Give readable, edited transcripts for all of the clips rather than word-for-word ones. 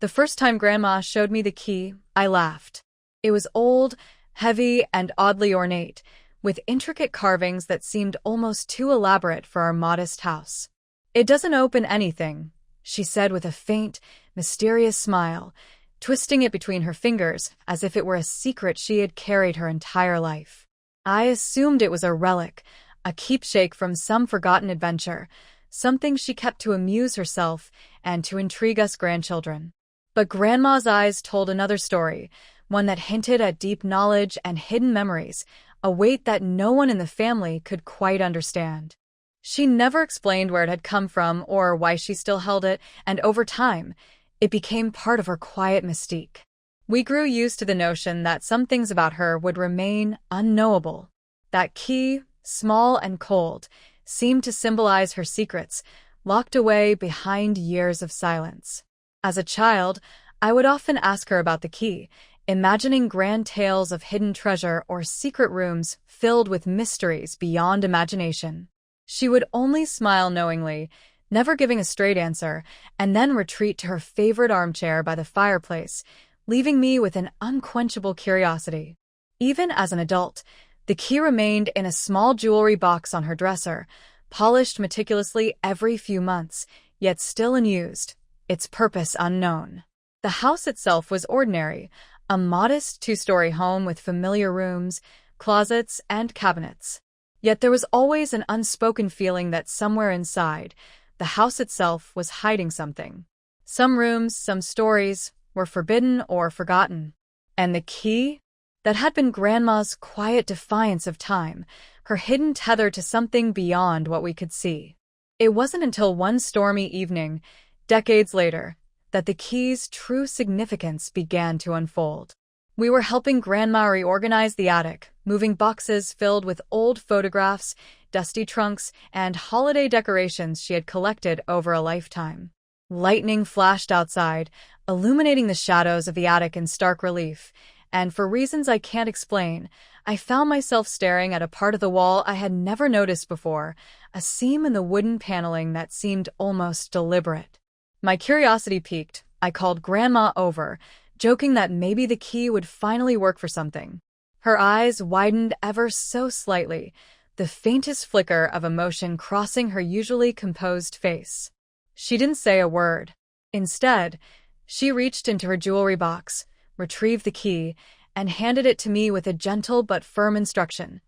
The first time Grandma showed me the key, I laughed. It was old, heavy, and oddly ornate, with intricate carvings that seemed almost too elaborate for our modest house. "It doesn't open anything," she said with a faint, mysterious smile, twisting it between her fingers as if it were a secret she had carried her entire life. I assumed it was a relic, a keepsake from some forgotten adventure, something she kept to amuse herself and to intrigue us grandchildren. But Grandma's eyes told another story, one that hinted at deep knowledge and hidden memories, a weight that no one in the family could quite understand. She never explained where it had come from or why she still held it, and over time, it became part of her quiet mystique. We grew used to the notion that some things about her would remain unknowable. That key, small and cold, seemed to symbolize her secrets, locked away behind years of silence. As a child, I would often ask her about the key, imagining grand tales of hidden treasure or secret rooms filled with mysteries beyond imagination. She would only smile knowingly, never giving a straight answer, and then retreat to her favorite armchair by the fireplace, leaving me with an unquenchable curiosity. Even as an adult, the key remained in a small jewelry box on her dresser, polished meticulously every few months, yet still unused, its purpose unknown. The house itself was ordinary, a modest two-story home with familiar rooms, closets, and cabinets. Yet there was always an unspoken feeling that somewhere inside, the house itself was hiding something. Some rooms, some stories, were forbidden or forgotten. And the key? That had been Grandma's quiet defiance of time, her hidden tether to something beyond what we could see. It wasn't until one stormy evening, decades later, that the key's true significance began to unfold. We were helping Grandma reorganize the attic, moving boxes filled with old photographs, dusty trunks, and holiday decorations she had collected over a lifetime. Lightning flashed outside, illuminating the shadows of the attic in stark relief, and for reasons I can't explain, I found myself staring at a part of the wall I had never noticed before, a seam in the wooden paneling that seemed almost deliberate. My curiosity piqued. I called Grandma over, joking that maybe the key would finally work for something. Her eyes widened ever so slightly, the faintest flicker of emotion crossing her usually composed face. She didn't say a word. Instead, she reached into her jewelry box, retrieved the key, and handed it to me with a gentle but firm instruction.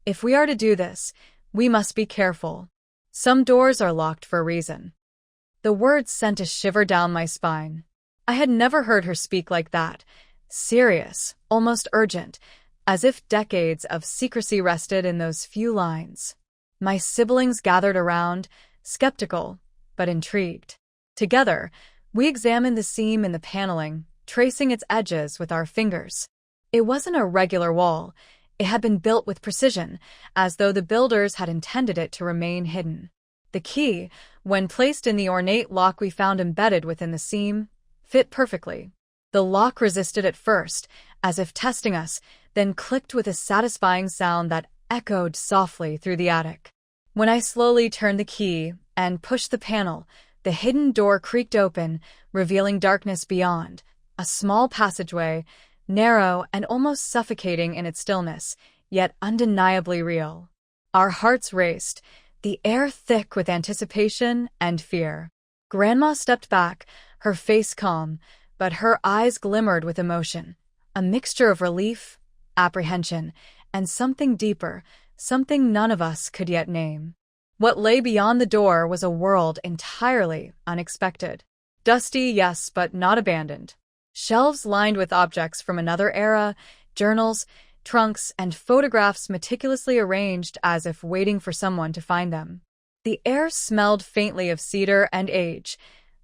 "If we are to do this, we must be careful. Some doors are locked for a reason." The words sent a shiver down my spine. I had never heard her speak like that, serious, almost urgent, as if decades of secrecy rested in those few lines. My siblings gathered around, skeptical, but intrigued. Together, we examined the seam in the paneling, tracing its edges with our fingers. It wasn't a regular wall. It had been built with precision, as though the builders had intended it to remain hidden. The key, when placed in the ornate lock we found embedded within the seam, fit perfectly. The lock resisted at first, as if testing us, then clicked with a satisfying sound that echoed softly through the attic. When I slowly turned the key and pushed the panel, the hidden door creaked open, revealing darkness beyond, a small passageway, narrow and almost suffocating in its stillness, yet undeniably real. Our hearts raced, the air thick with anticipation and fear. Grandma stepped back, her face calm, but her eyes glimmered with emotion, a mixture of relief, apprehension, and something deeper, something none of us could yet name. What lay beyond the door was a world entirely unexpected. Dusty, yes, but not abandoned. Shelves lined with objects from another era, journals, trunks, and photographs meticulously arranged as if waiting for someone to find them. The air smelled faintly of cedar and age,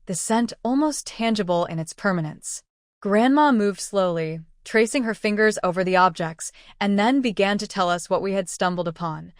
the scent almost tangible in its permanence. Grandma moved slowly, tracing her fingers over the objects, and then began to tell us what we had stumbled upon.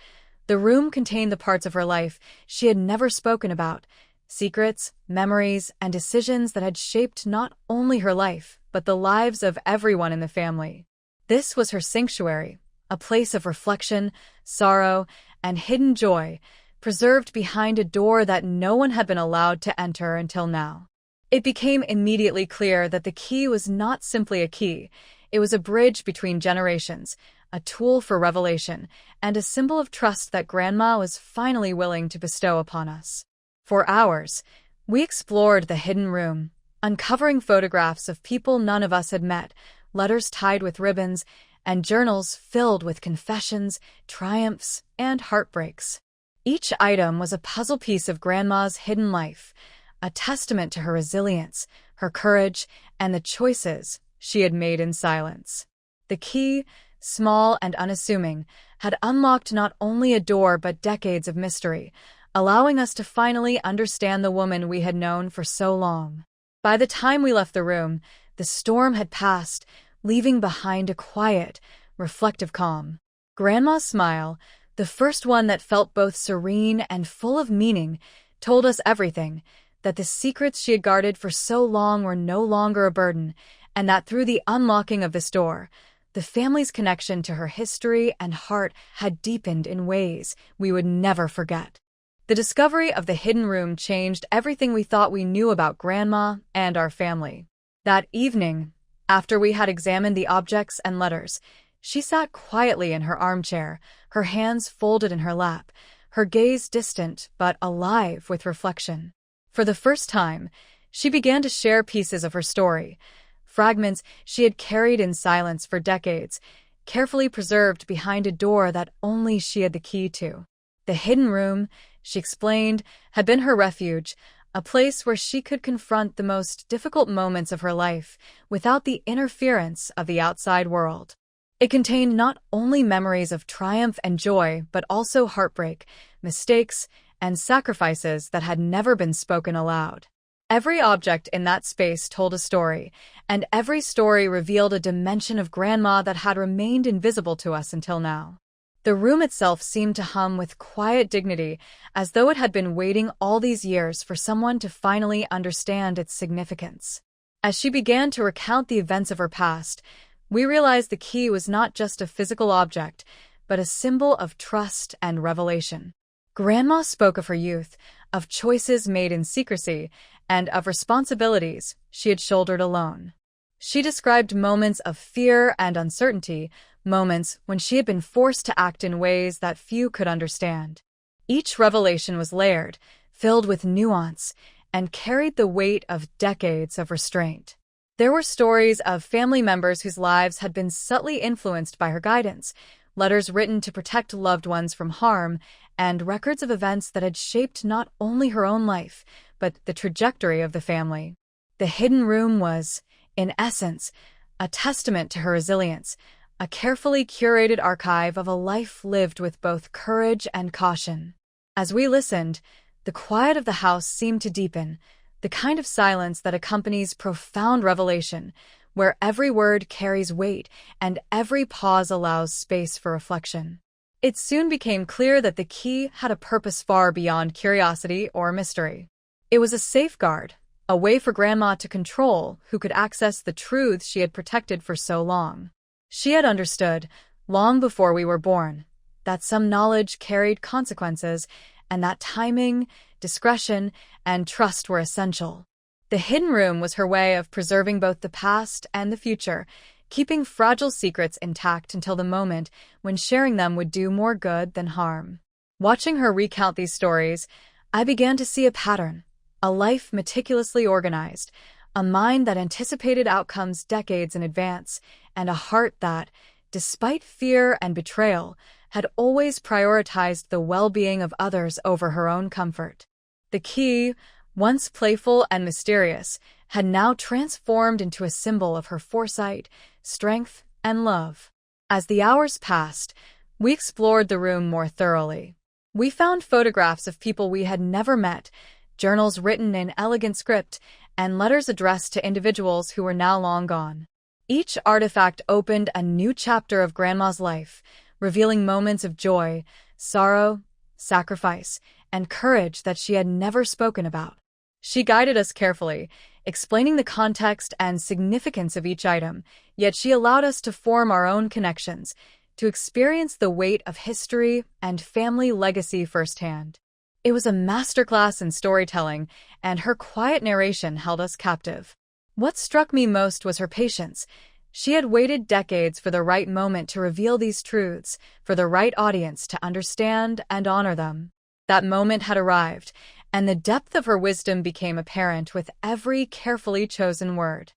The room contained the parts of her life she had never spoken about, secrets, memories, and decisions that had shaped not only her life, but the lives of everyone in the family. This was her sanctuary, a place of reflection, sorrow, and hidden joy, preserved behind a door that no one had been allowed to enter until now. It became immediately clear that the key was not simply a key. It was a bridge between generations, a tool for revelation, and a symbol of trust that Grandma was finally willing to bestow upon us. For hours, we explored the hidden room, uncovering photographs of people none of us had met, letters tied with ribbons, and journals filled with confessions, triumphs, and heartbreaks. Each item was a puzzle piece of Grandma's hidden life, a testament to her resilience, her courage, and the choices she had made in silence. The key, small and unassuming, had unlocked not only a door but decades of mystery, allowing us to finally understand the woman we had known for so long. By the time we left the room, the storm had passed, leaving behind a quiet, reflective calm. Grandma's smile, the first one that felt both serene and full of meaning, told us everything, that the secrets she had guarded for so long were no longer a burden, and that through the unlocking of this door, the family's connection to her history and heart had deepened in ways we would never forget. The discovery of the hidden room changed everything we thought we knew about Grandma and our family. That evening, after we had examined the objects and letters, she sat quietly in her armchair, her hands folded in her lap, her gaze distant but alive with reflection. For the first time, she began to share pieces of her story, fragments she had carried in silence for decades, carefully preserved behind a door that only she had the key to. The hidden room, she explained, had been her refuge, a place where she could confront the most difficult moments of her life without the interference of the outside world. It contained not only memories of triumph and joy, but also heartbreak, mistakes, and sacrifices that had never been spoken aloud. Every object in that space told a story, and every story revealed a dimension of Grandma that had remained invisible to us until now. The room itself seemed to hum with quiet dignity, as though it had been waiting all these years for someone to finally understand its significance. As she began to recount the events of her past, we realized the key was not just a physical object, but a symbol of trust and revelation. Grandma spoke of her youth, of choices made in secrecy, and of responsibilities she had shouldered alone. She described moments of fear and uncertainty, moments when she had been forced to act in ways that few could understand. Each revelation was layered, filled with nuance, and carried the weight of decades of restraint. There were stories of family members whose lives had been subtly influenced by her guidance, letters written to protect loved ones from harm, and records of events that had shaped not only her own life, but the trajectory of the family. The hidden room was, in essence, a testament to her resilience, a carefully curated archive of a life lived with both courage and caution. As we listened, the quiet of the house seemed to deepen, the kind of silence that accompanies profound revelation, where every word carries weight and every pause allows space for reflection. It soon became clear that the key had a purpose far beyond curiosity or mystery. It was a safeguard, a way for Grandma to control who could access the truths she had protected for so long. She had understood, long before we were born, that some knowledge carried consequences, and that timing, discretion, and trust were essential. The hidden room was her way of preserving both the past and the future, keeping fragile secrets intact until the moment when sharing them would do more good than harm. Watching her recount these stories, I began to see a pattern, a life meticulously organized, a mind that anticipated outcomes decades in advance, and a heart that, despite fear and betrayal, had always prioritized the well-being of others over her own comfort. The key, once playful and mysterious, had now transformed into a symbol of her foresight, strength, and love. As the hours passed, we explored the room more thoroughly. We found photographs of people we had never met, journals written in elegant script, and letters addressed to individuals who were now long gone. Each artifact opened a new chapter of Grandma's life, revealing moments of joy, sorrow, sacrifice, and courage that she had never spoken about. She guided us carefully, explaining the context and significance of each item, yet she allowed us to form our own connections, to experience the weight of history and family legacy firsthand. It was a masterclass in storytelling, and her quiet narration held us captive. What struck me most was her patience. She had waited decades for the right moment to reveal these truths, for the right audience to understand and honor them. That moment had arrived, and the depth of her wisdom became apparent with every carefully chosen word.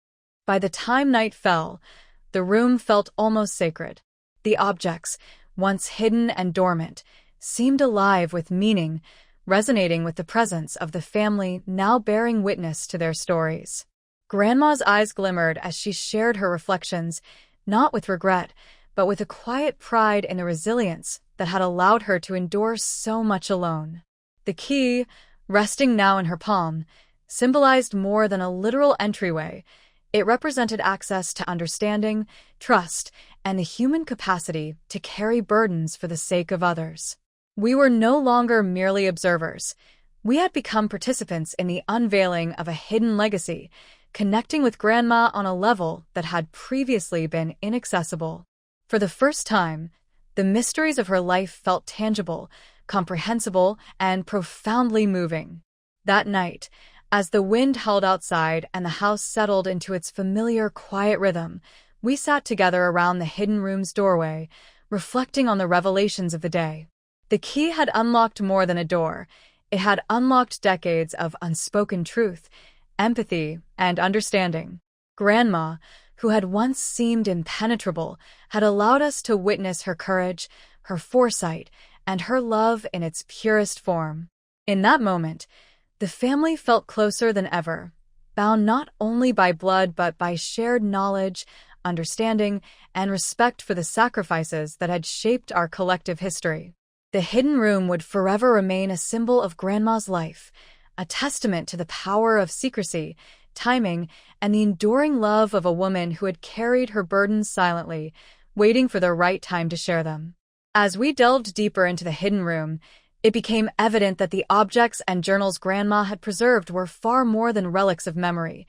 By the time night fell, the room felt almost sacred. The objects, once hidden and dormant, seemed alive with meaning, resonating with the presence of the family now bearing witness to their stories. Grandma's eyes glimmered as she shared her reflections, not with regret, but with a quiet pride in the resilience that had allowed her to endure so much alone. The key, resting now in her palm, symbolized more than a literal entryway. It represented access to understanding, trust, and the human capacity to carry burdens for the sake of others. We were no longer merely observers. We had become participants in the unveiling of a hidden legacy, connecting with Grandma on a level that had previously been inaccessible. For the first time, the mysteries of her life felt tangible, comprehensible, and profoundly moving. That night, as the wind howled outside and the house settled into its familiar, quiet rhythm, we sat together around the hidden room's doorway, reflecting on the revelations of the day. The key had unlocked more than a door. It had unlocked decades of unspoken truth, empathy, and understanding. Grandma, who had once seemed impenetrable, had allowed us to witness her courage, her foresight, and her love in its purest form. In that moment, the family felt closer than ever, bound not only by blood but by shared knowledge, understanding, and respect for the sacrifices that had shaped our collective history. The hidden room would forever remain a symbol of Grandma's life, a testament to the power of secrecy, timing, and the enduring love of a woman who had carried her burdens silently, waiting for the right time to share them. As we delved deeper into the hidden room, it became evident that the objects and journals Grandma had preserved were far more than relics of memory.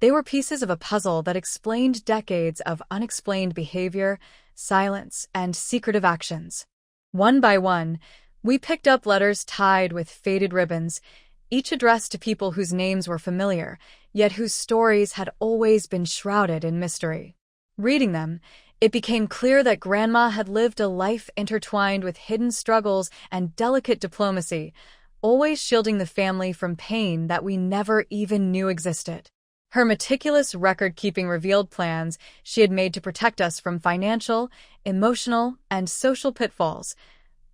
They were pieces of a puzzle that explained decades of unexplained behavior, silence, and secretive actions. One by one, we picked up letters tied with faded ribbons, each addressed to people whose names were familiar, yet whose stories had always been shrouded in mystery. Reading them, it became clear that Grandma had lived a life intertwined with hidden struggles and delicate diplomacy, always shielding the family from pain that we never even knew existed. Her meticulous record-keeping revealed plans she had made to protect us from financial, emotional, and social pitfalls,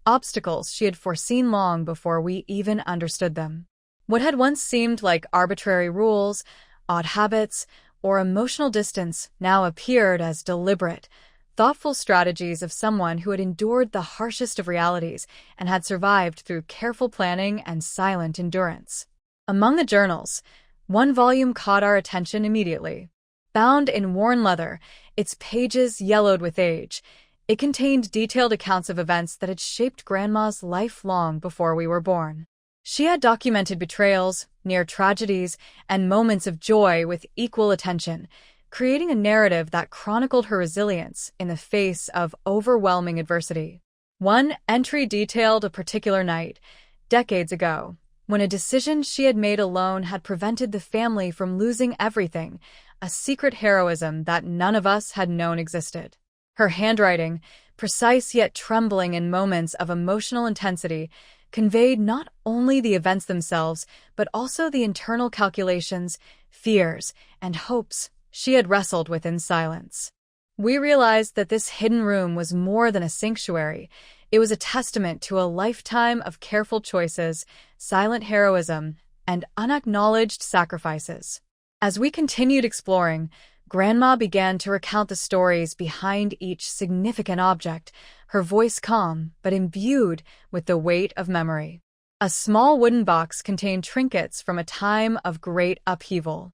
obstacles she had foreseen long before we even understood them. What had once seemed like arbitrary rules, odd habits, or emotional distance now appeared as deliberate, thoughtful strategies of someone who had endured the harshest of realities and had survived through careful planning and silent endurance. Among the journals, one volume caught our attention immediately. Bound in worn leather, its pages yellowed with age, it contained detailed accounts of events that had shaped Grandma's life long before we were born. She had documented betrayals, near tragedies, and moments of joy with equal attention, creating a narrative that chronicled her resilience in the face of overwhelming adversity. One entry detailed a particular night, decades ago, when a decision she had made alone had prevented the family from losing everything, a secret heroism that none of us had known existed. Her handwriting, precise yet trembling in moments of emotional intensity, conveyed not only the events themselves, but also the internal calculations, fears, and hopes she had wrestled with in silence. We realized that this hidden room was more than a sanctuary. It was a testament to a lifetime of careful choices, silent heroism, and unacknowledged sacrifices. As we continued exploring, Grandma began to recount the stories behind each significant object, her voice calm but imbued with the weight of memory. A small wooden box contained trinkets from a time of great upheaval,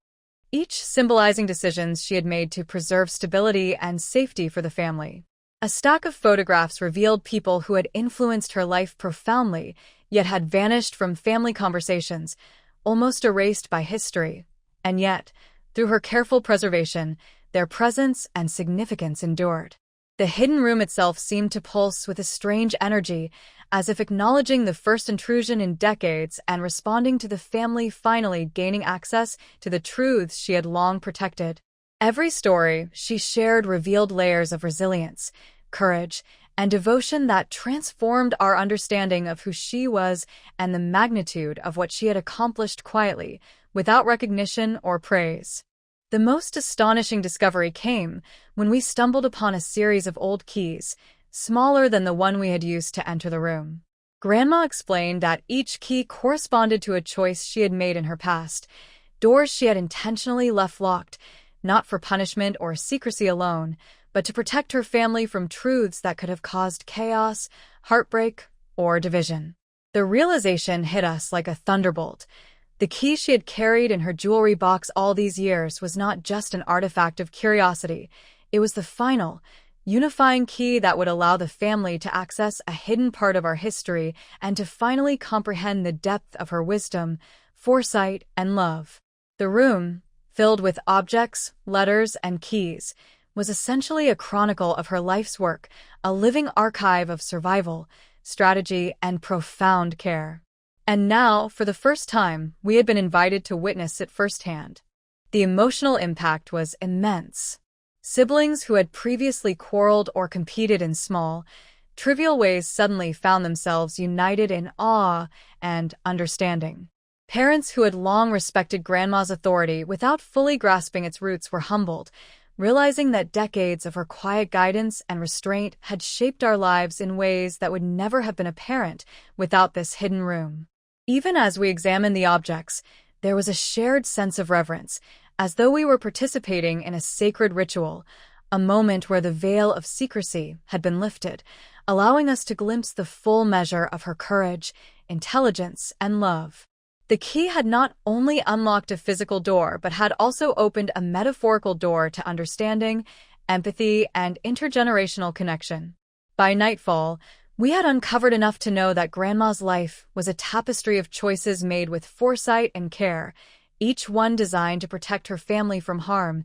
each symbolizing decisions she had made to preserve stability and safety for the family. A stack of photographs revealed people who had influenced her life profoundly, yet had vanished from family conversations, almost erased by history. And yet, through her careful preservation, their presence and significance endured. The hidden room itself seemed to pulse with a strange energy, as if acknowledging the first intrusion in decades and responding to the family finally gaining access to the truths she had long protected. Every story she shared revealed layers of resilience, courage, and devotion that transformed our understanding of who she was and the magnitude of what she had accomplished quietly, without recognition or praise. The most astonishing discovery came when we stumbled upon a series of old keys, smaller than the one we had used to enter the room. Grandma explained that each key corresponded to a choice she had made in her past, doors she had intentionally left locked, not for punishment or secrecy alone, but to protect her family from truths that could have caused chaos, heartbreak, or division. The realization hit us like a thunderbolt. The key she had carried in her jewelry box all these years was not just an artifact of curiosity. It was the final, unifying key that would allow the family to access a hidden part of our history and to finally comprehend the depth of her wisdom, foresight, and love. The room, filled with objects, letters, and keys, was essentially a chronicle of her life's work, a living archive of survival, strategy, and profound care. And now, for the first time, we had been invited to witness it firsthand. The emotional impact was immense. Siblings who had previously quarreled or competed in small, trivial ways suddenly found themselves united in awe and understanding. Parents who had long respected Grandma's authority without fully grasping its roots were humbled, realizing that decades of her quiet guidance and restraint had shaped our lives in ways that would never have been apparent without this hidden room. Even as we examined the objects, there was a shared sense of reverence, as though we were participating in a sacred ritual, a moment where the veil of secrecy had been lifted, allowing us to glimpse the full measure of her courage, intelligence, and love. The key had not only unlocked a physical door, but had also opened a metaphorical door to understanding, empathy, and intergenerational connection. By nightfall, we had uncovered enough to know that Grandma's life was a tapestry of choices made with foresight and care, each one designed to protect her family from harm,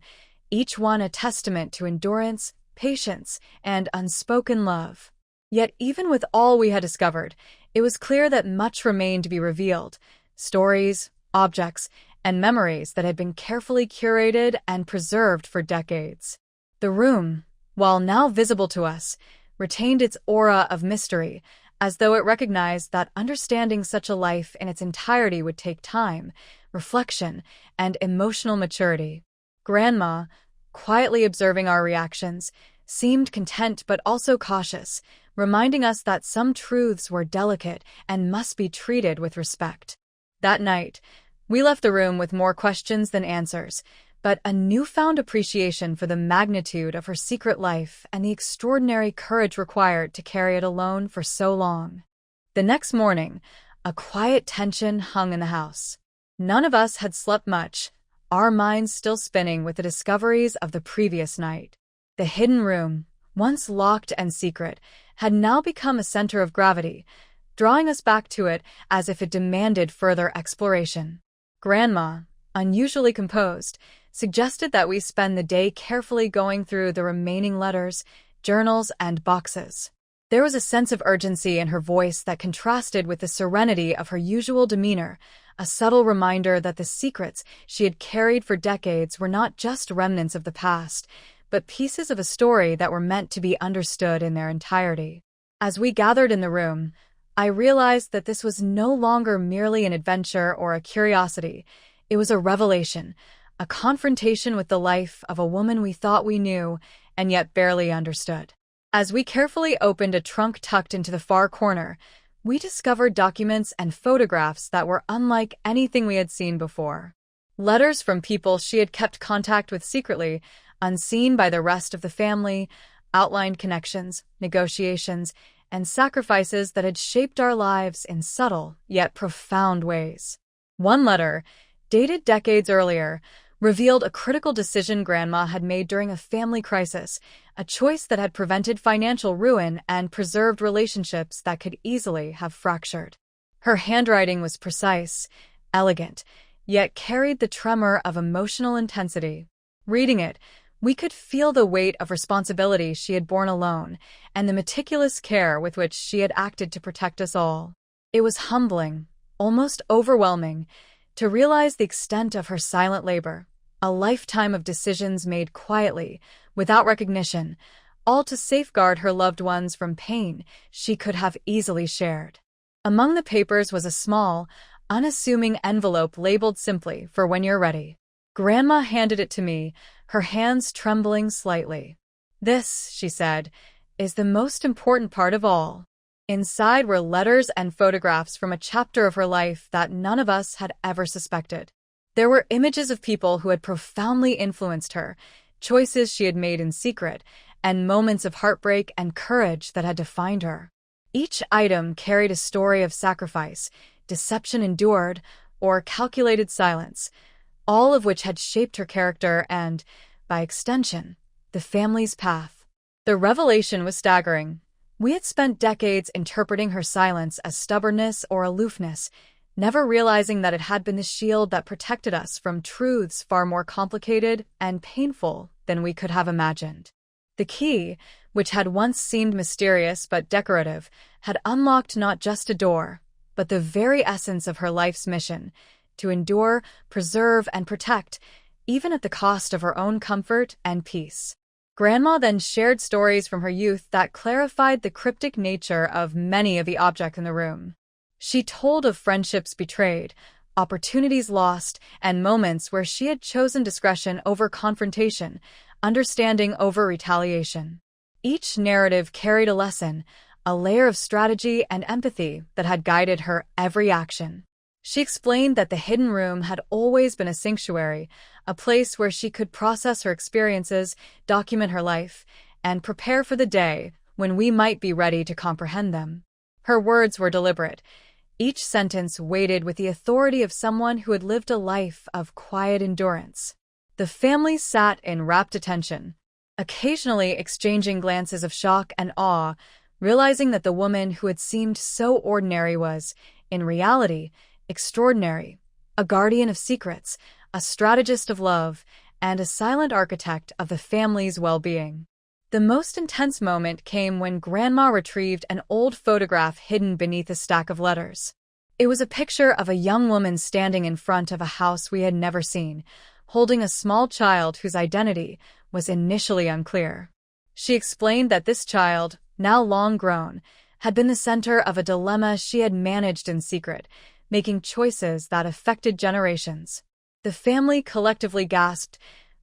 each one a testament to endurance, patience, and unspoken love. Yet even with all we had discovered, it was clear that much remained to be revealed: stories, objects, and memories that had been carefully curated and preserved for decades. The room, while now visible to us, retained its aura of mystery, as though it recognized that understanding such a life in its entirety would take time, reflection, and emotional maturity. Grandma, quietly observing our reactions, seemed content but also cautious, reminding us that some truths were delicate and must be treated with respect. That night, we left the room with more questions than answers, but a newfound appreciation for the magnitude of her secret life and the extraordinary courage required to carry it alone for so long. The next morning, a quiet tension hung in the house. None of us had slept much, our minds still spinning with the discoveries of the previous night. The hidden room, once locked and secret, had now become a center of gravity, drawing us back to it as if it demanded further exploration. Grandma, unusually composed, suggested that we spend the day carefully going through the remaining letters, journals, and boxes. There was a sense of urgency in her voice that contrasted with the serenity of her usual demeanor, a subtle reminder that the secrets she had carried for decades were not just remnants of the past, but pieces of a story that were meant to be understood in their entirety. As we gathered in the room, I realized that this was no longer merely an adventure or a curiosity. It was a revelation, a confrontation with the life of a woman we thought we knew and yet barely understood. As we carefully opened a trunk tucked into the far corner, we discovered documents and photographs that were unlike anything we had seen before. Letters from people she had kept contact with secretly, unseen by the rest of the family, outlined connections, negotiations, and sacrifices that had shaped our lives in subtle yet profound ways. One letter, dated decades earlier, revealed a critical decision Grandma had made during a family crisis, a choice that had prevented financial ruin and preserved relationships that could easily have fractured. Her handwriting was precise, elegant, yet carried the tremor of emotional intensity. Reading it, We could feel the weight of responsibility she had borne alone, and the meticulous care with which she had acted to protect us all. It was humbling, almost overwhelming, to realize the extent of her silent labor, a lifetime of decisions made quietly, without recognition, all to safeguard her loved ones from pain she could have easily shared. Among the papers was a small, unassuming envelope labeled simply, "For when you're ready." Grandma handed it to me, her hands trembling slightly. "This," she said, "is the most important part of all." Inside were letters and photographs from a chapter of her life that none of us had ever suspected. There were images of people who had profoundly influenced her, choices she had made in secret, and moments of heartbreak and courage that had defined her. Each item carried a story of sacrifice, deception endured, or calculated silence, all of which had shaped her character and, by extension, the family's path. The revelation was staggering. We had spent decades interpreting her silence as stubbornness or aloofness, never realizing that it had been the shield that protected us from truths far more complicated and painful than we could have imagined. The key, which had once seemed mysterious but decorative, had unlocked not just a door, but the very essence of her life's mission: to endure, preserve, and protect, even at the cost of her own comfort and peace. Grandma then shared stories from her youth that clarified the cryptic nature of many of the objects in the room. She told of friendships betrayed, opportunities lost, and moments where she had chosen discretion over confrontation, understanding over retaliation. Each narrative carried a lesson, a layer of strategy and empathy that had guided her every action. She explained that the hidden room had always been a sanctuary, a place where she could process her experiences, document her life, and prepare for the day when we might be ready to comprehend them. Her words were deliberate, each sentence weighted with the authority of someone who had lived a life of quiet endurance. The family sat in rapt attention, occasionally exchanging glances of shock and awe, realizing that the woman who had seemed so ordinary was, in reality, extraordinary, a guardian of secrets, a strategist of love, and a silent architect of the family's well-being. The most intense moment came when Grandma retrieved an old photograph hidden beneath a stack of letters. It was a picture of a young woman standing in front of a house we had never seen, holding a small child whose identity was initially unclear. She explained that this child, now long grown, had been the center of a dilemma she had managed in secret, making choices that affected generations. The family collectively gasped,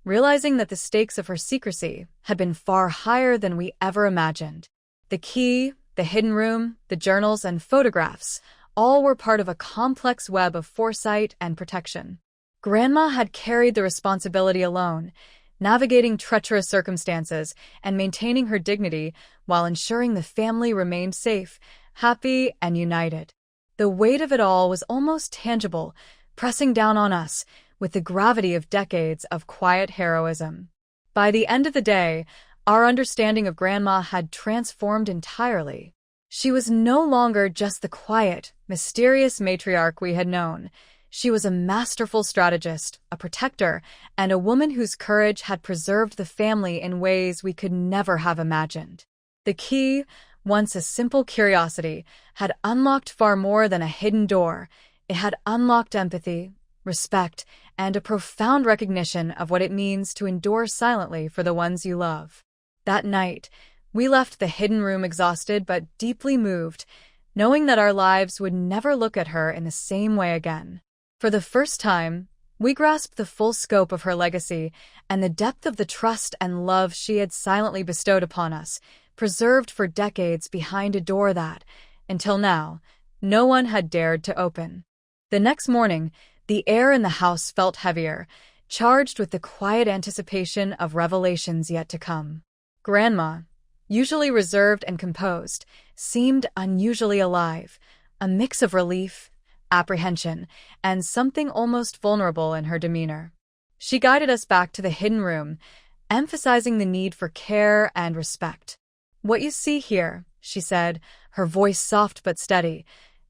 realizing that the stakes of her secrecy had been far higher than we ever imagined. The key, the hidden room, the journals, and photographs all were part of a complex web of foresight and protection. Grandma had carried the responsibility alone, navigating treacherous circumstances and maintaining her dignity while ensuring the family remained safe, happy, and united. The weight of it all was almost tangible, pressing down on us with the gravity of decades of quiet heroism. By the end of the day, our understanding of Grandma had transformed entirely. She was no longer just the quiet, mysterious matriarch we had known. She was a masterful strategist, a protector, and a woman whose courage had preserved the family in ways we could never have imagined. The key, once a simple curiosity, had unlocked far more than a hidden door. It had unlocked empathy, respect, and a profound recognition of what it means to endure silently for the ones you love. That night, we left the hidden room exhausted but deeply moved, knowing that our lives would never look at her in the same way again. For the first time, we grasped the full scope of her legacy and the depth of the trust and love she had silently bestowed upon us, preserved for decades behind a door that, until now, no one had dared to open. The next morning, the air in the house felt heavier, charged with the quiet anticipation of revelations yet to come. Grandma, usually reserved and composed, seemed unusually alive, a mix of relief, apprehension, and something almost vulnerable in her demeanor. She guided us back to the hidden room, emphasizing the need for care and respect. "What you see here," she said, her voice soft but steady,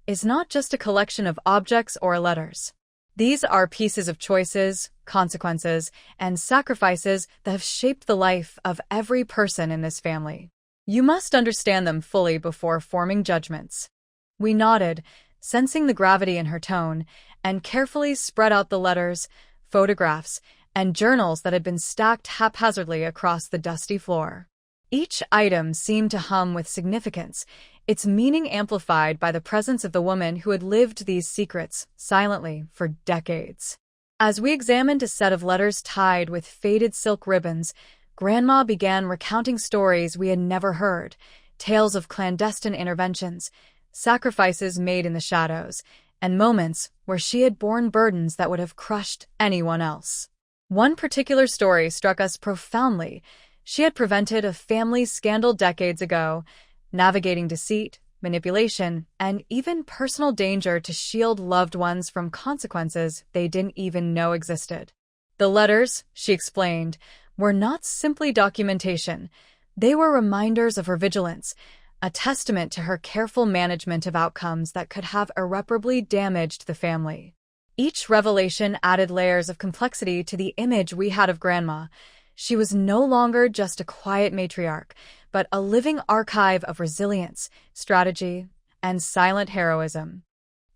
"is not just a collection of objects or letters. These are pieces of choices, consequences, and sacrifices that have shaped the life of every person in this family. You must understand them fully before forming judgments." We nodded, sensing the gravity in her tone, and carefully spread out the letters, photographs, and journals that had been stacked haphazardly across the dusty floor. Each item seemed to hum with significance, its meaning amplified by the presence of the woman who had lived these secrets silently for decades. As we examined a set of letters tied with faded silk ribbons, Grandma began recounting stories we had never heard, tales of clandestine interventions, sacrifices made in the shadows, and moments where she had borne burdens that would have crushed anyone else. One particular story struck us profoundly. She had prevented a family scandal decades ago, navigating deceit, manipulation, and even personal danger to shield loved ones from consequences they didn't even know existed. The letters, she explained, were not simply documentation. They were reminders of her vigilance, a testament to her careful management of outcomes that could have irreparably damaged the family. Each revelation added layers of complexity to the image we had of Grandma. She was no longer just a quiet matriarch, but a living archive of resilience, strategy, and silent heroism.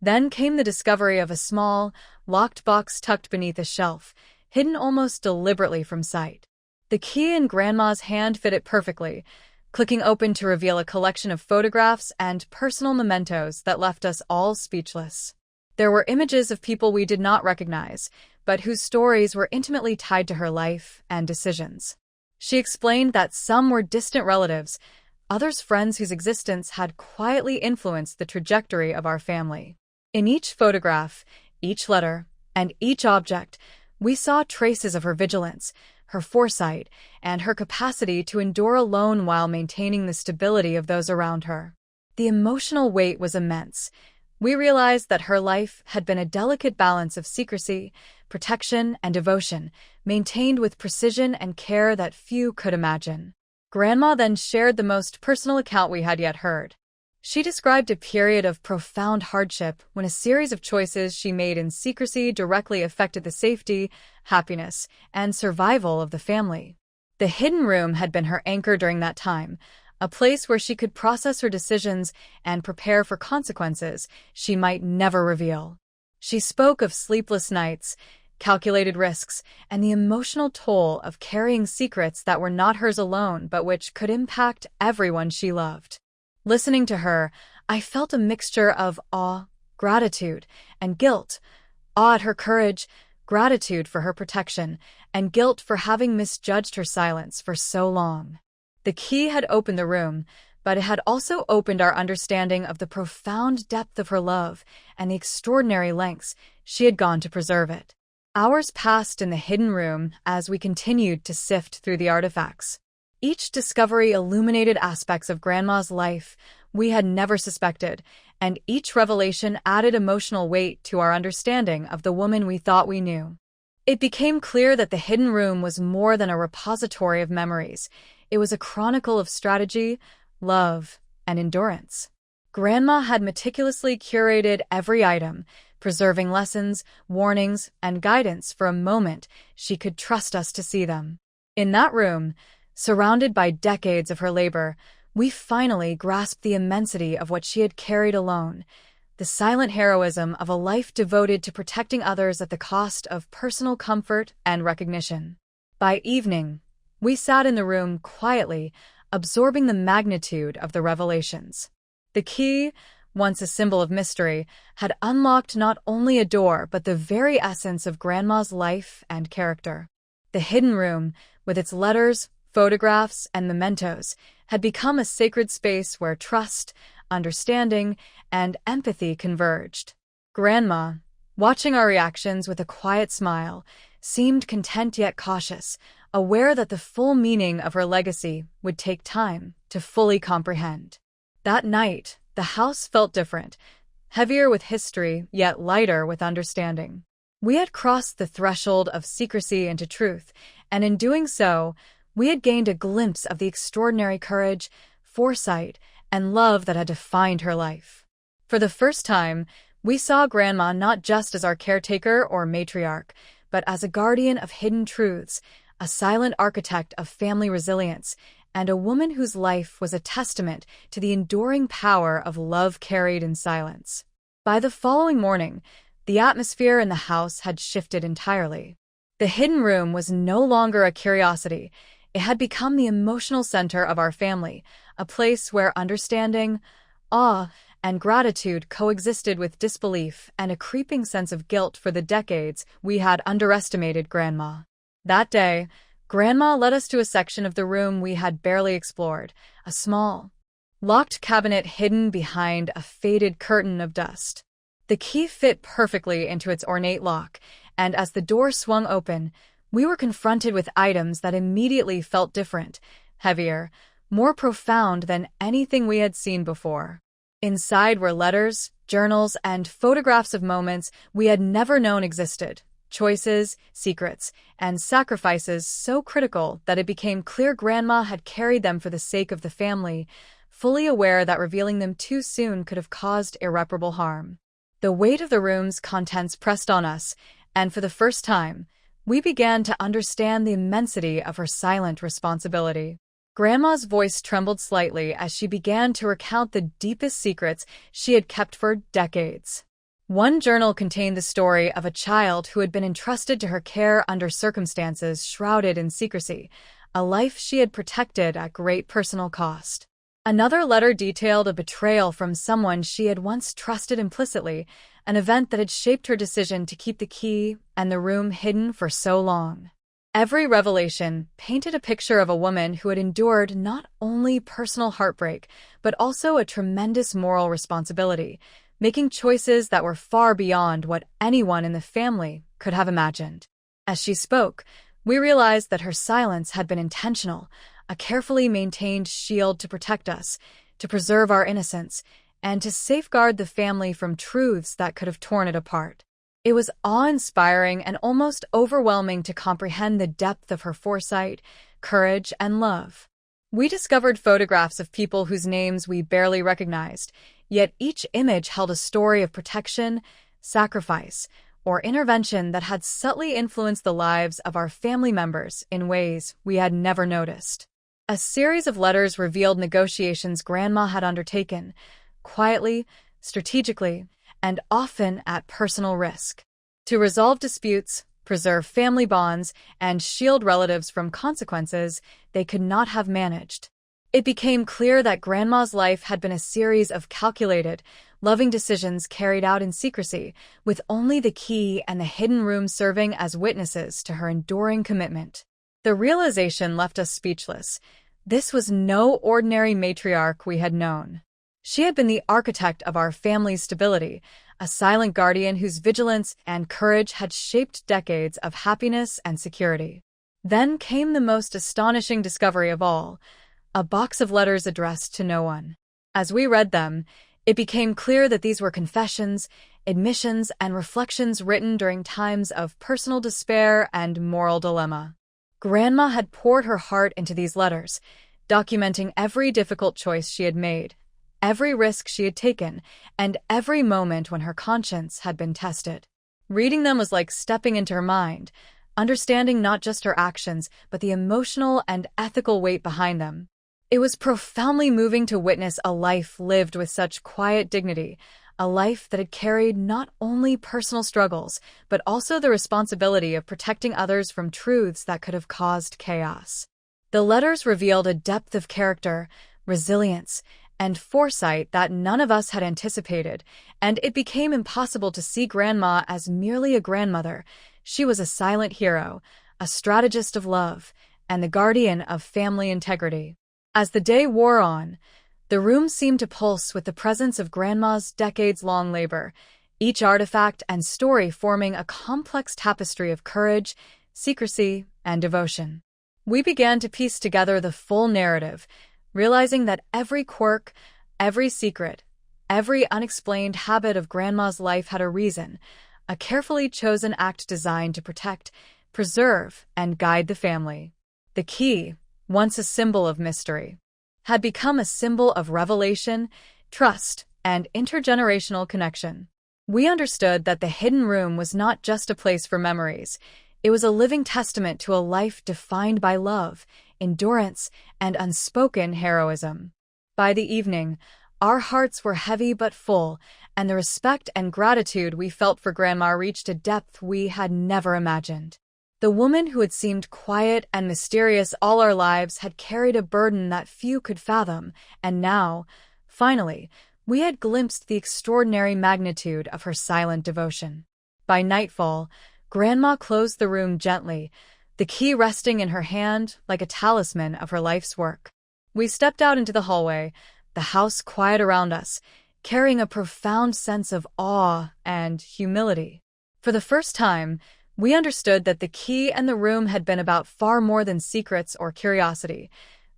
Then came the discovery of a small, locked box tucked beneath a shelf, hidden almost deliberately from sight. The key in Grandma's hand fit it perfectly, clicking open to reveal a collection of photographs and personal mementos that left us all speechless. There were images of people we did not recognize, but whose stories were intimately tied to her life and decisions. She explained that some were distant relatives, others friends whose existence had quietly influenced the trajectory of our family. In each photograph, each letter, and each object, we saw traces of her vigilance, her foresight, and her capacity to endure alone while maintaining the stability of those around her. The emotional weight was immense. We realized that her life had been a delicate balance of secrecy, protection, and devotion, maintained with precision and care that few could imagine. Grandma then shared the most personal account we had yet heard. She described a period of profound hardship when a series of choices she made in secrecy directly affected the safety, happiness, and survival of the family. The hidden room had been her anchor during that time, a place where she could process her decisions and prepare for consequences she might never reveal. She spoke of sleepless nights, calculated risks, and the emotional toll of carrying secrets that were not hers alone but which could impact everyone she loved. Listening to her, I felt a mixture of awe, gratitude, and guilt. Awe at her courage, gratitude for her protection, and guilt for having misjudged her silence for so long. The key had opened the room, but it had also opened our understanding of the profound depth of her love and the extraordinary lengths she had gone to preserve it. Hours passed in the hidden room as we continued to sift through the artifacts. Each discovery illuminated aspects of Grandma's life we had never suspected, and each revelation added emotional weight to our understanding of the woman we thought we knew. It became clear that the hidden room was more than a repository of memories. It was a chronicle of strategy, love, and endurance. Grandma had meticulously curated every item, preserving lessons, warnings, and guidance for a moment she could trust us to see them. In that room, surrounded by decades of her labor, we finally grasped the immensity of what she had carried alone, the silent heroism of a life devoted to protecting others at the cost of personal comfort and recognition. By evening, we sat in the room quietly, absorbing the magnitude of the revelations. The key, once a symbol of mystery, had unlocked not only a door but the very essence of Grandma's life and character. The hidden room, with its letters, photographs, and mementos, had become a sacred space where trust, understanding, and empathy converged. Grandma, watching our reactions with a quiet smile, seemed content yet cautious, aware that the full meaning of her legacy would take time to fully comprehend. That night, the house felt different, heavier with history, yet lighter with understanding. We had crossed the threshold of secrecy into truth, and in doing so, we had gained a glimpse of the extraordinary courage, foresight, and love that had defined her life. For the first time, We saw Grandma not just as our caretaker or matriarch, but as a guardian of hidden truths, a silent architect of family resilience, and a woman whose life was a testament to the enduring power of love carried in silence. By the following morning, the atmosphere in the house had shifted entirely. The hidden room was no longer a curiosity. It had become the emotional center of our family, a place where understanding, awe, and gratitude coexisted with disbelief and a creeping sense of guilt for the decades we had underestimated Grandma. That day, Grandma led us to a section of the room we had barely explored, a small, locked cabinet hidden behind a faded curtain of dust. The key fit perfectly into its ornate lock, and as the door swung open, we were confronted with items that immediately felt different, heavier, more profound than anything we had seen before. Inside were letters, journals, and photographs of moments we had never known existed, choices, secrets, and sacrifices so critical that it became clear Grandma had carried them for the sake of the family, fully aware that revealing them too soon could have caused irreparable harm. The weight of the room's contents pressed on us, and for the first time, we began to understand the immensity of her silent responsibility. Grandma's voice trembled slightly as she began to recount the deepest secrets she had kept for decades. One journal contained the story of a child who had been entrusted to her care under circumstances shrouded in secrecy, a life she had protected at great personal cost. Another letter detailed a betrayal from someone she had once trusted implicitly, an event that had shaped her decision to keep the key and the room hidden for so long. Every revelation painted a picture of a woman who had endured not only personal heartbreak, but also a tremendous moral responsibility, making choices that were far beyond what anyone in the family could have imagined. As she spoke, we realized that her silence had been intentional, a carefully maintained shield to protect us, to preserve our innocence, and to safeguard the family from truths that could have torn it apart. It was awe-inspiring and almost overwhelming to comprehend the depth of her foresight, courage, and love. We discovered photographs of people whose names we barely recognized, yet each image held a story of protection, sacrifice, or intervention that had subtly influenced the lives of our family members in ways we had never noticed. A series of letters revealed negotiations Grandma had undertaken, quietly, strategically, and often at personal risk, to resolve disputes, preserve family bonds, and shield relatives from consequences they could not have managed. It became clear that Grandma's life had been a series of calculated, loving decisions carried out in secrecy, with only the key and the hidden room serving as witnesses to her enduring commitment. The realization left us speechless. This was no ordinary matriarch we had known. She had been the architect of our family's stability, a silent guardian whose vigilance and courage had shaped decades of happiness and security. Then came the most astonishing discovery of all, a box of letters addressed to no one. As we read them, it became clear that these were confessions, admissions, and reflections written during times of personal despair and moral dilemma. Grandma had poured her heart into these letters, documenting every difficult choice she had made, every risk she had taken, and every moment when her conscience had been tested. Reading them was like stepping into her mind, understanding not just her actions, but the emotional and ethical weight behind them. It was profoundly moving to witness a life lived with such quiet dignity, a life that had carried not only personal struggles, but also the responsibility of protecting others from truths that could have caused chaos. The letters revealed a depth of character, resilience, and foresight that none of us had anticipated, and it became impossible to see Grandma as merely a grandmother. She was a silent hero, a strategist of love, and the guardian of family integrity. As the day wore on, the room seemed to pulse with the presence of Grandma's decades-long labor, each artifact and story forming a complex tapestry of courage, secrecy, and devotion. We began to piece together the full narrative, realizing that every quirk, every secret, every unexplained habit of Grandma's life had a reason, a carefully chosen act designed to protect, preserve, and guide the family. The key, once a symbol of mystery, had become a symbol of revelation, trust, and intergenerational connection. We understood that the hidden room was not just a place for memories. It was a living testament to a life defined by love, endurance, and unspoken heroism. By the evening, our hearts were heavy but full, and the respect and gratitude we felt for Grandma reached a depth we had never imagined. The woman who had seemed quiet and mysterious all our lives had carried a burden that few could fathom, and now, finally, we had glimpsed the extraordinary magnitude of her silent devotion. By nightfall, Grandma closed the room gently, the key resting in her hand like a talisman of her life's work. We stepped out into the hallway, the house quiet around us, carrying a profound sense of awe and humility. For the first time, we understood that the key and the room had been about far more than secrets or curiosity.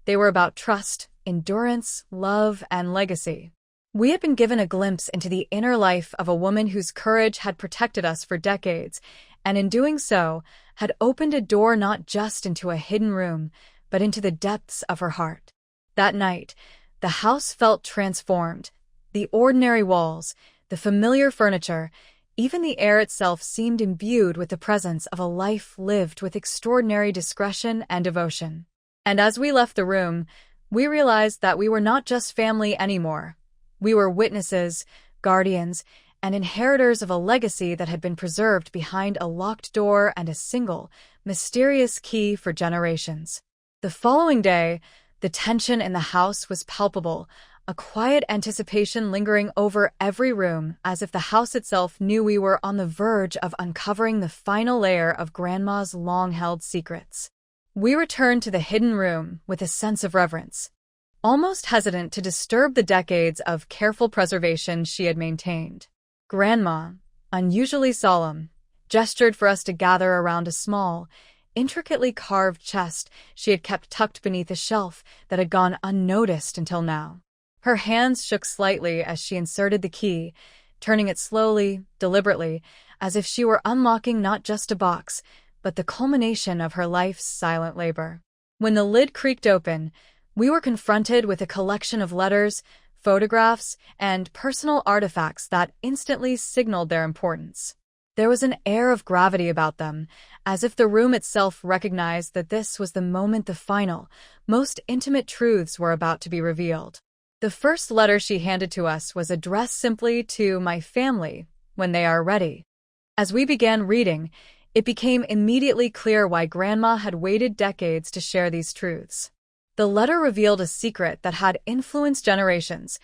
They were about trust, endurance, love, and legacy. We had been given a glimpse into the inner life of a woman whose courage had protected us for decades, and in doing so, had opened a door not just into a hidden room, but into the depths of her heart. That night, the house felt transformed. The ordinary walls, the familiar furniture, even the air itself seemed imbued with the presence of a life lived with extraordinary discretion and devotion. And as we left the room, we realized that we were not just family anymore. We were witnesses, guardians, and inheritors of a legacy that had been preserved behind a locked door and a single, mysterious key for generations. The following day, the tension in the house was palpable, a quiet anticipation lingering over every room, as if the house itself knew we were on the verge of uncovering the final layer of Grandma's long-held secrets. We returned to the hidden room with a sense of reverence, almost hesitant to disturb the decades of careful preservation she had maintained. Grandma, unusually solemn, gestured for us to gather around a small, intricately carved chest she had kept tucked beneath a shelf that had gone unnoticed until now. Her hands shook slightly as she inserted the key, turning it slowly, deliberately, as if she were unlocking not just a box, but the culmination of her life's silent labor. When the lid creaked open, we were confronted with a collection of letters, photographs, and personal artifacts that instantly signaled their importance. There was an air of gravity about them, as if the room itself recognized that this was the moment the final, most intimate truths were about to be revealed. The first letter she handed to us was addressed simply to "my family, when they are ready." As we began reading, it became immediately clear why Grandma had waited decades to share these truths. The letter revealed a secret that had influenced generations,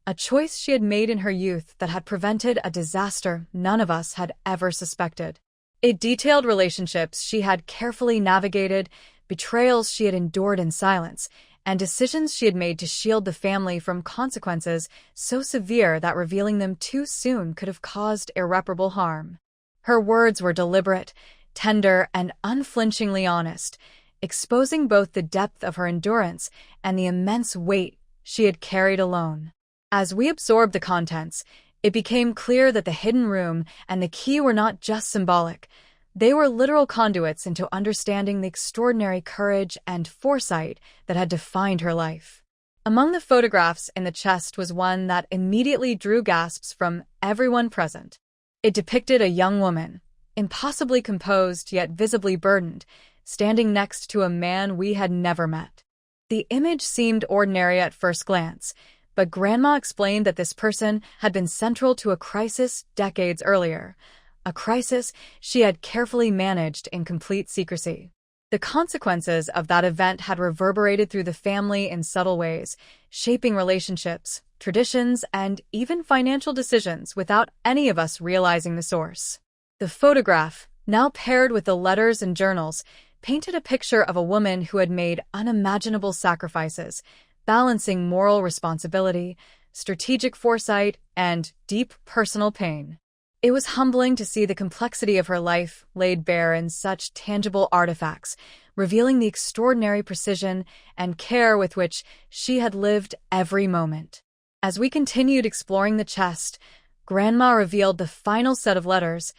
a choice she had made in her youth that had prevented a disaster none of us had ever suspected. It detailed relationships she had carefully navigated, betrayals she had endured in silence, and decisions she had made to shield the family from consequences so severe that revealing them too soon could have caused irreparable harm. Her words were deliberate, tender, and unflinchingly honest, exposing both the depth of her endurance and the immense weight she had carried alone. As we absorbed the contents, it became clear that the hidden room and the key were not just symbolic. They were literal conduits into understanding the extraordinary courage and foresight that had defined her life. Among the photographs in the chest was one that immediately drew gasps from everyone present. It depicted a young woman, impossibly composed yet visibly burdened, standing next to a man we had never met. The image seemed ordinary at first glance, but Grandma explained that this person had been central to a crisis decades earlier, a crisis she had carefully managed in complete secrecy. The consequences of that event had reverberated through the family in subtle ways, shaping relationships, traditions, and even financial decisions without any of us realizing the source. The photograph, now paired with the letters and journals, painted a picture of a woman who had made unimaginable sacrifices, balancing moral responsibility, strategic foresight, and deep personal pain. It was humbling to see the complexity of her life laid bare in such tangible artifacts, revealing the extraordinary precision and care with which she had lived every moment. As we continued exploring the chest, Grandma revealed the final set of letters,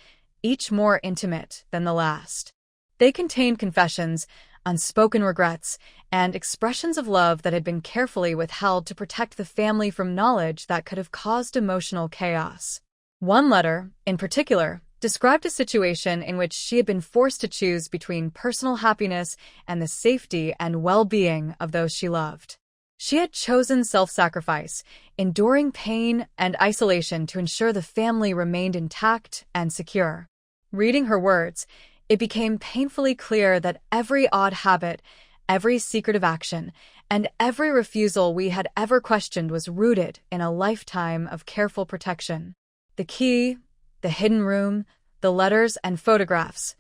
each more intimate than the last. They contained confessions, unspoken regrets, and expressions of love that had been carefully withheld to protect the family from knowledge that could have caused emotional chaos. One letter, in particular, described a situation in which she had been forced to choose between personal happiness and the safety and well-being of those she loved. She had chosen self-sacrifice, enduring pain and isolation to ensure the family remained intact and secure. Reading her words, it became painfully clear that every odd habit, every secretive action, and every refusal we had ever questioned was rooted in a lifetime of careful protection. The key, the hidden room, the letters and photographs,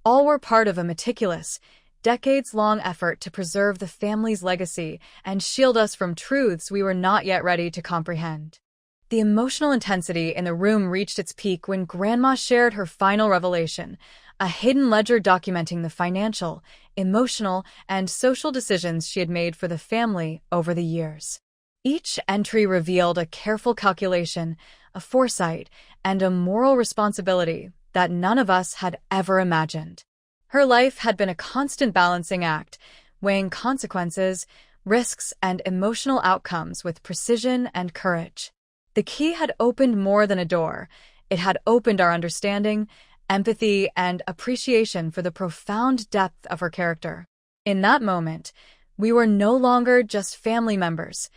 all were part of a meticulous, decades-long effort to preserve the family's legacy and shield us from truths we were not yet ready to comprehend. The emotional intensity in the room reached its peak when Grandma shared her final revelation, a hidden ledger documenting the financial, emotional, and social decisions she had made for the family over the years. Each entry revealed a careful calculation, a foresight, and a moral responsibility that none of us had ever imagined. Her life had been a constant balancing act, weighing consequences, risks, and emotional outcomes with precision and courage. The key had opened more than a door. It had opened our understanding, empathy, and appreciation for the profound depth of her character. In that moment, we were no longer just family members.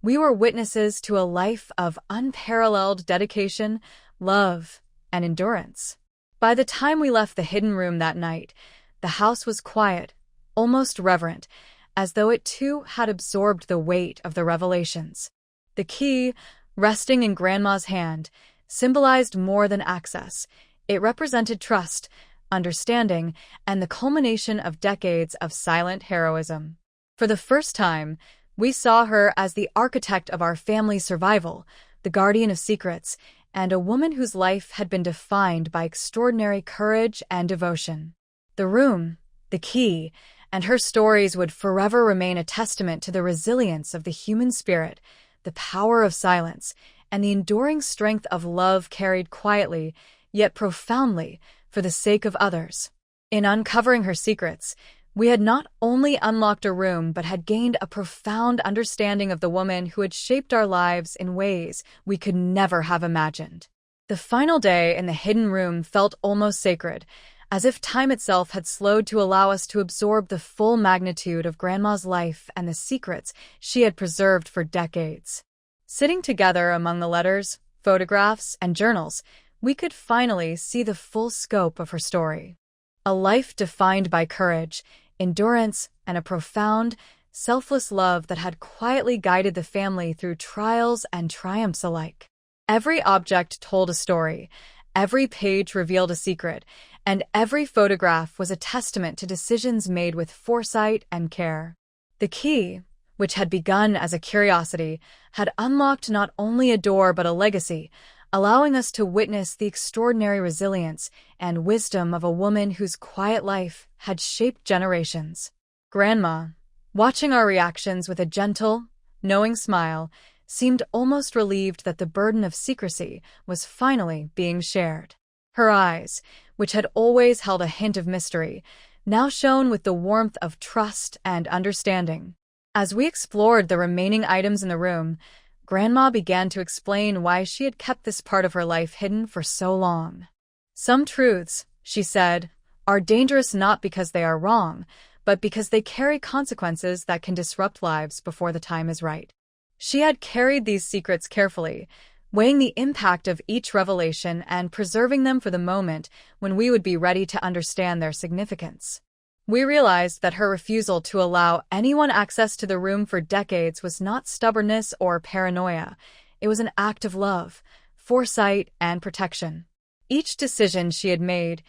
We were witnesses to a life of unparalleled dedication, love, and endurance. By the time we left the hidden room that night, the house was quiet, almost reverent, as though it too had absorbed the weight of the revelations. The key, resting in Grandma's hand, symbolized more than access. It represented trust, understanding, and the culmination of decades of silent heroism. For the first time, we saw her as the architect of our family's survival, the guardian of secrets, and a woman whose life had been defined by extraordinary courage and devotion. The room, the key, and her stories would forever remain a testament to the resilience of the human spirit, the power of silence, and the enduring strength of love carried quietly, yet profoundly, for the sake of others. In uncovering her secrets, we had not only unlocked a room but had gained a profound understanding of the woman who had shaped our lives in ways we could never have imagined. The final day in the hidden room felt almost sacred, as if time itself had slowed to allow us to absorb the full magnitude of Grandma's life and the secrets she had preserved for decades. Sitting together among the letters, photographs, and journals, we could finally see the full scope of her story. A life defined by courage, endurance, and a profound, selfless love that had quietly guided the family through trials and triumphs alike. Every object told a story, every page revealed a secret, and every photograph was a testament to decisions made with foresight and care. The key, which had begun as a curiosity, had unlocked not only a door but a legacy, allowing us to witness the extraordinary resilience and wisdom of a woman whose quiet life had shaped generations. Grandma, watching our reactions with a gentle, knowing smile, seemed almost relieved that the burden of secrecy was finally being shared. Her eyes, which had always held a hint of mystery, now shone with the warmth of trust and understanding. As we explored the remaining items in the room, Grandma began to explain why she had kept this part of her life hidden for so long. Some truths, she said, are dangerous not because they are wrong, but because they carry consequences that can disrupt lives before the time is right. She had carried these secrets carefully, weighing the impact of each revelation and preserving them for the moment when we would be ready to understand their significance. We realized that her refusal to allow anyone access to the room for decades was not stubbornness or paranoia. It was an act of love, foresight, and protection. Each decision she had made,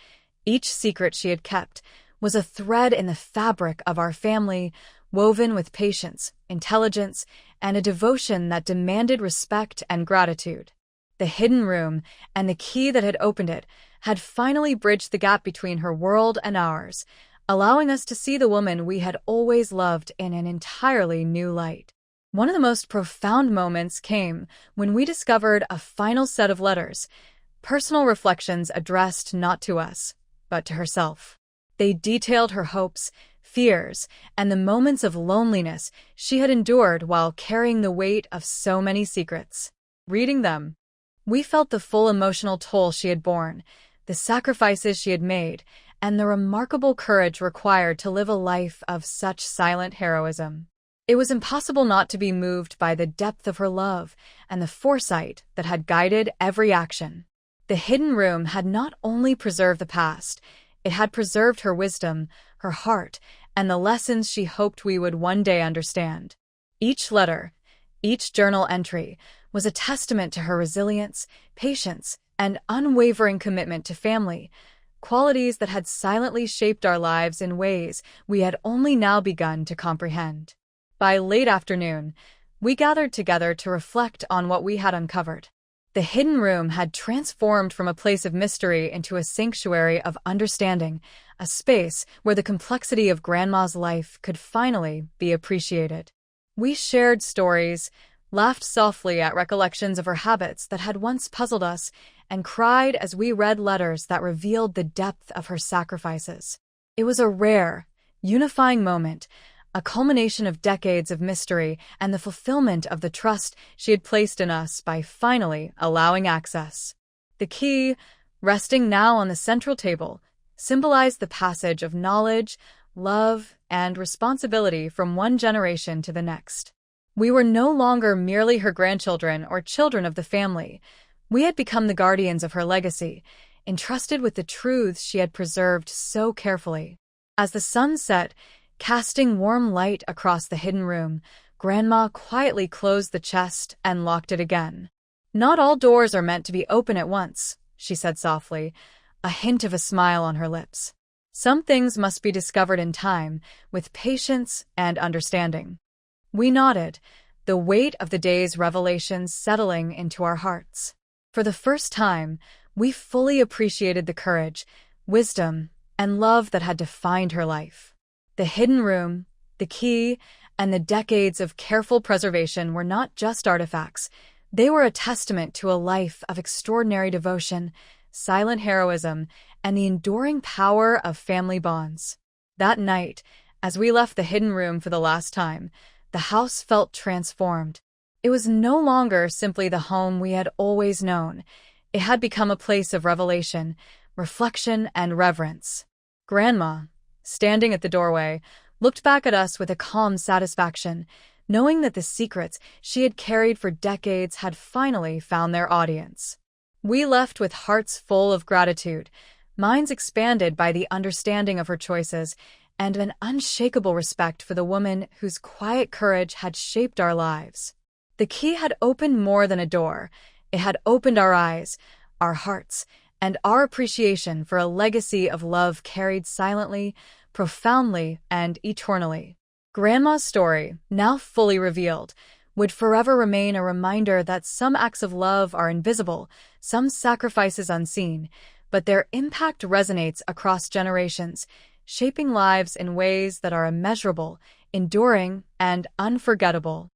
each secret she had kept, was a thread in the fabric of our family, woven with patience, intelligence, and a devotion that demanded respect and gratitude. The hidden room, and the key that had opened it, had finally bridged the gap between her world and ours, allowing us to see the woman we had always loved in an entirely new light. One of the most profound moments came when we discovered a final set of letters, personal reflections addressed not to us, but to herself. They detailed her hopes, fears, and the moments of loneliness she had endured while carrying the weight of so many secrets. Reading them, We felt the full emotional toll she had borne, the sacrifices she had made, and the remarkable courage required to live a life of such silent heroism. It was impossible not to be moved by the depth of her love and the foresight that had guided every action. The hidden room had not only preserved the past, it had preserved her wisdom, her heart, and the lessons she hoped we would one day understand. Each letter, each journal entry, was a testament to her resilience, patience, and unwavering commitment to family, qualities that had silently shaped our lives in ways we had only now begun to comprehend. By late afternoon, we gathered together to reflect on what we had uncovered. The hidden room had transformed from a place of mystery into a sanctuary of understanding, a space where the complexity of Grandma's life could finally be appreciated. We shared stories, laughed softly at recollections of her habits that had once puzzled us, and cried as we read letters that revealed the depth of her sacrifices. It was a rare, unifying moment, a culmination of decades of mystery and the fulfillment of the trust she had placed in us by finally allowing access. The key, resting now on the central table, symbolized the passage of knowledge, love, and responsibility from one generation to the next. We were no longer merely her grandchildren or children of the family. We had become the guardians of her legacy, entrusted with the truths she had preserved so carefully. As the sun set, casting warm light across the hidden room, Grandma quietly closed the chest and locked it again. "Not all doors are meant to be open at once," she said softly, a hint of a smile on her lips. "Some things must be discovered in time, with patience and understanding." We nodded, the weight of the day's revelations settling into our hearts. For the first time, we fully appreciated the courage, wisdom, and love that had defined her life. The hidden room, the key, and the decades of careful preservation were not just artifacts. They were a testament to a life of extraordinary devotion, silent heroism, and the enduring power of family bonds. That night, as we left the hidden room for the last time, the house felt transformed. It was no longer simply the home we had always known. It had become a place of revelation, reflection, and reverence. Grandma, standing at the doorway, looked back at us with a calm satisfaction, knowing that the secrets she had carried for decades had finally found their audience. We left with hearts full of gratitude, minds expanded by the understanding of her choices, and an unshakable respect for the woman whose quiet courage had shaped our lives. The key had opened more than a door. It had opened our eyes, our hearts, and our appreciation for a legacy of love carried silently, profoundly, and eternally. Grandma's story, now fully revealed, would forever remain a reminder that some acts of love are invisible, some sacrifices unseen, but their impact resonates across generations, shaping lives in ways that are immeasurable, enduring, and unforgettable.